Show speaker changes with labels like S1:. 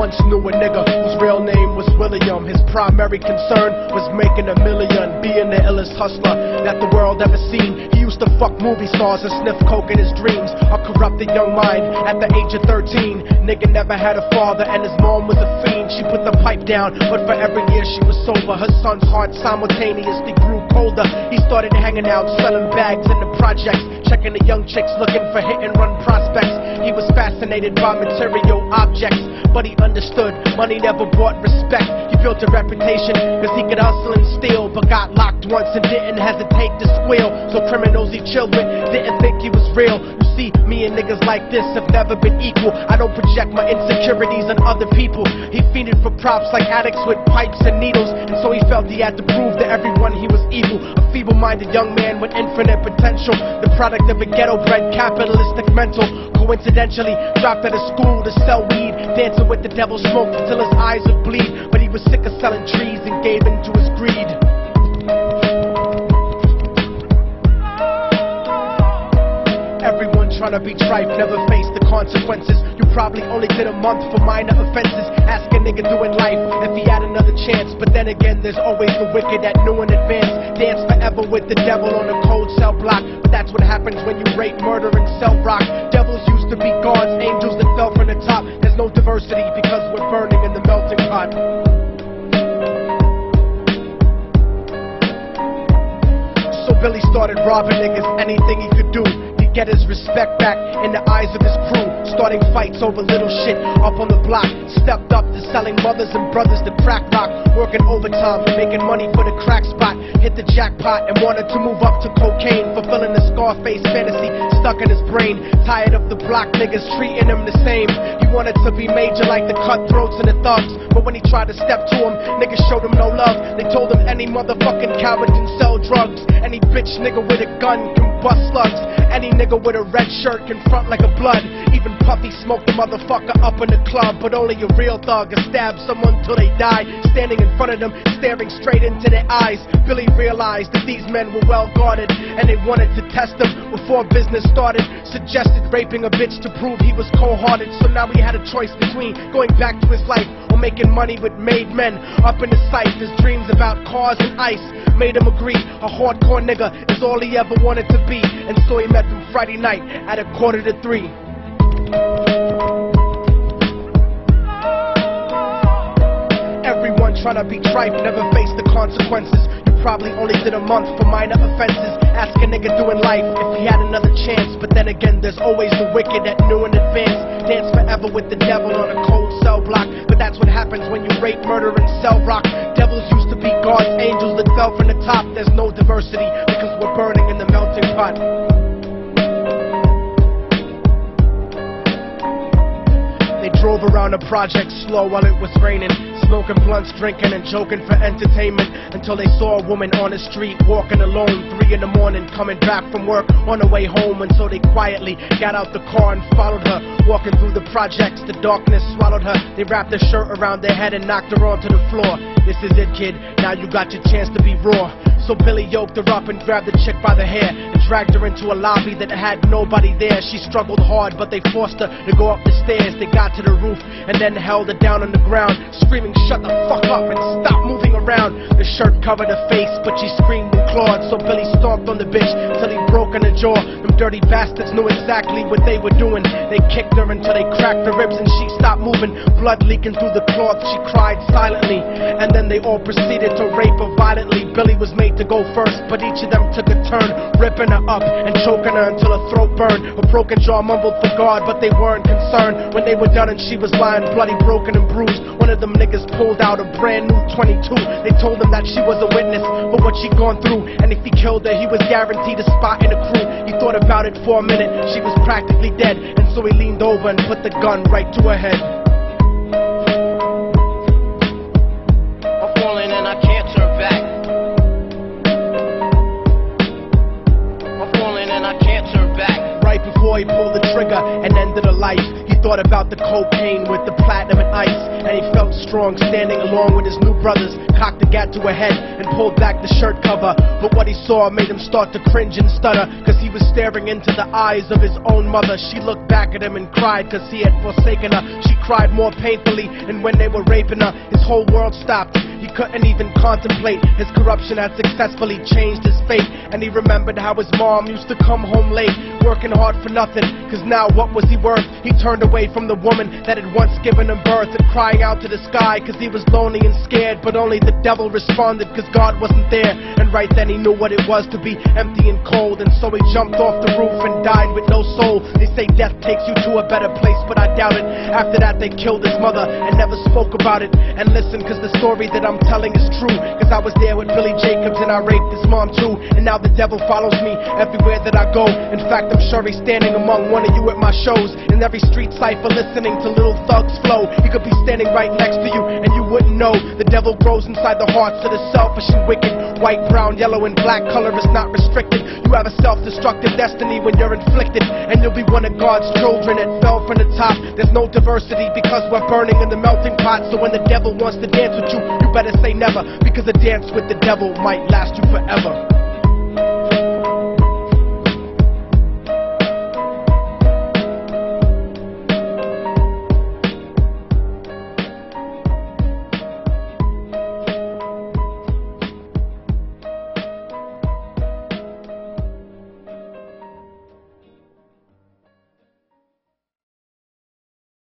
S1: once knew a nigga whose real name was William. His primary concern was making $1 million, being the illest hustler that the world ever seen. He used to fuck movie stars and sniff coke in his dreams. A corrupted young mind at the age of 13. Nigga never had a father and his mom was a fiend. She put the pipe down, but for every year she was sober. Her son's heart simultaneously grew colder. He started hanging out, selling bags in the projects, checking the young chicks looking for hit and run prospects. He was fascinated by material objects, but he understood money never brought respect. He built a reputation cause he could hustle and steal, but got locked once and didn't hesitate to squeal. So criminals he chilled with didn't think he was real. You see, me and niggas like this have never been equal. I don't project my insecurities on other people. He fiended for props like addicts with pipes and needles, and so he felt he had to prove to everyone he was evil. A feeble-minded young man with infinite potential, the product of a ghetto-bred capitalistic mental. Coincidentally, dropped out of school to sell weed, dancing with the devil, smoked until his eyes would bleed. But he was sick of selling trees and gave in to his greed. Everyone trying to be tripe never faced the consequences. You probably only did a month for minor offenses. Ask a nigga doing life if he had another chance. But then again, there's always the wicked that knew in advance. Dance forever with the devil on a cold cell block. But that's what happens when you rape, murder, and sell rock. Devils used to be gods, angels that fell from the top. There's no diversity because we're burning in the melting pot. So Billy started robbing niggas, anything he could do. Get his respect back in the eyes of his crew. Starting fights over little shit up on the block. Stepped up to selling mothers and brothers to crack rock. Working overtime, making money for the crack spot. Hit the jackpot and wanted to move up to cocaine. Fulfilling the Scarface fantasy stuck in his brain. Tired of the block niggas treating him the same. He wanted to be major like the cutthroats and the thugs. But when he tried to step to him, niggas showed him no love. They told him any motherfucking coward can sell drugs. Any bitch nigga with a gun can bust slugs. Any nigga with a red shirt can front like a blood. Even Puffy smoked the motherfucker up in the club. But only a real thug can stab someone till they die. Standing in front of them, staring straight into their eyes, Billy realized that these men were well guarded, and they wanted to test him before business started. Suggested raping a bitch to prove he was cold-hearted. So now he had a choice between going back to his life or making money with made men. Up in his sight, his dreams about cars and ice made him agree a hardcore nigga is all he ever wanted to be. And so he met them Friday night at 2:45. Everyone trying to be tripe never faced the consequences. You probably only did a month for minor offenses. Ask a nigga doing life if he had another chance. But then again, there's always the wicked that knew in advance. Dance forever with the devil on a cold cell block. But that's what happens when you rape, murder, and sell rock. Devils used to be gods, angels that fell from the top. There's no diversity because we're burning in the melting pot. They drove around the project slow while it was raining, smoking blunts, drinking and joking for entertainment, until they saw a woman on the street walking alone, 3 in the morning, coming back from work on her way home. And so they quietly got out the car and followed her, walking through the projects. The darkness swallowed her. They wrapped her shirt around their head and knocked her onto the floor. This is it, kid, now you got your chance to be raw. So Billy yoked her up and grabbed the chick by the hair and dragged her into a lobby that had nobody there. She struggled hard, but they forced her to go up the stairs. They got to the roof and then held her down on the ground, screaming, "Shut the fuck up and stop moving around." The shirt covered her face, but she screamed and clawed. So Billy stomped on the bitch till he broke in her jaw. Them dirty bastards knew exactly what they were doing. They kicked her until they cracked her ribs and she stopped moving. Blood leaking through the cloth, she cried silently. And then they all proceeded to rape her violently. Billy was made to go first, but each of them took a turn, ripping her up and choking her until her throat burned. Her broken jaw mumbled for God, but they weren't concerned. When they were done and she was lying bloody, broken and bruised, one of them niggas pulled out a brand new 22. They told him that she was a witness for what she'd gone through, and if he killed her, he was guaranteed a spot in the crew. He thought about it for a minute, she was practically dead, and so he leaned over and put the gun right to her head.
S2: I'm falling and I can't turn back. I'm falling and I can't turn back.
S1: Right before he pulled the trigger and ended her life, he He thought about the cocaine with the platinum and ice, and he felt strong standing along with his new brothers. Cocked the gat to her head and pulled back the shirt cover, but what he saw made him start to cringe and stutter, cause he was staring into the eyes of his own mother. She looked back at him and cried cause he had forsaken her. She cried more painfully, and when they were raping her, his whole world stopped. He couldn't even contemplate. His corruption had successfully changed his fate, and he remembered how his mom used to come home late, working hard for nothing, cause now what was he worth? He turned away from the woman that had once given him birth, and crying out to the sky cause he was lonely and scared, but only the devil responded cause God wasn't there. And right then he knew what it was to be empty and cold, and so he jumped off the roof and died with no soul. They say death takes you to a better place, but I doubt it. After that they killed his mother and never spoke about it. And listen, cause the story that I'm telling is true, cause I was there with Billy Jacobs and I raped his mom too. And now the devil follows me everywhere that I go. In fact, I'm sure he's standing among one of you at my shows, in every street cipher listening to Little Thug's flow. He could be standing right next to you and you wouldn't know. The devil grows inside the hearts of the selfish and wicked. White, brown, yellow and black color is not restricted. You have a self-destructive destiny when you're inflicted, and you'll be one of God's children that fell from the top. There's no diversity because we're burning in the melting pot. So when the devil wants to dance with you, you better say never, because a dance with the devil might last you forever.